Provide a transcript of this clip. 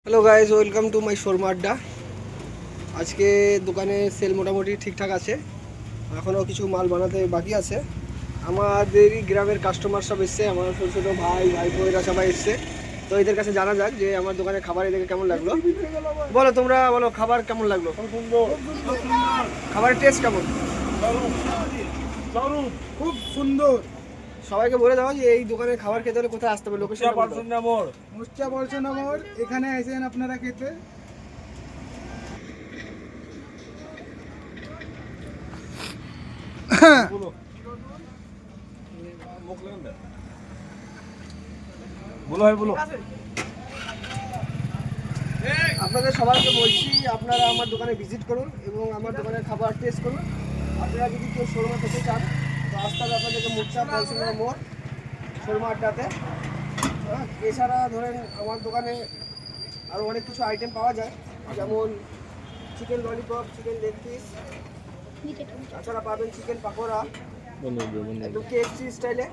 Hello guys, welcome to my Sharma আড্ডা। আজকে দোকানে সেল মোটামুটি ঠিকঠাক আছে, এখনও কিছু মাল বানাতে বাকি আছে। আমাদেরই গ্রামের কাস্টমার সব এসছে, আমার ছোটো ছোটো ভাই বোনেরা সবাই এসছে। তো এদের কাছে জানা যাক যে আমার দোকানে খাবার এদেরকে কেমন লাগলো। বলো, তোমরা বলো, খাবার কেমন লাগলো? খাবারের টেস্ট কেমন? খুব সুন্দর। সবাইকে বলে দাও যে এই দোকানে খাবার খেতে হলে কোথায় আসতে হবে, লোকেশন। মুস্তা পলসন মোড়, এখানে আসেন আপনারা খেতে। আপনাদের সবাইকে বলছি, আপনারা আমার দোকানে ভিজিট করুন এবং আমার দোকানের খাবার টেস্ট করুন। আপনারা যদি কেউ শর্মা খেতে চান তো আসতে হবে আপনাদেরকে মুর্চা পলসন মোড়, শর্মা আড্ডাতে। এছাড়া ধরেন আমার দোকানে আরও অনেক কিছু আইটেম পাওয়া যায়, যেমন chicken lollipop, chicken leg piece, তাছাড়া পাবেন চিকেন পাকোড়া, একদম KFC স্টাইলে।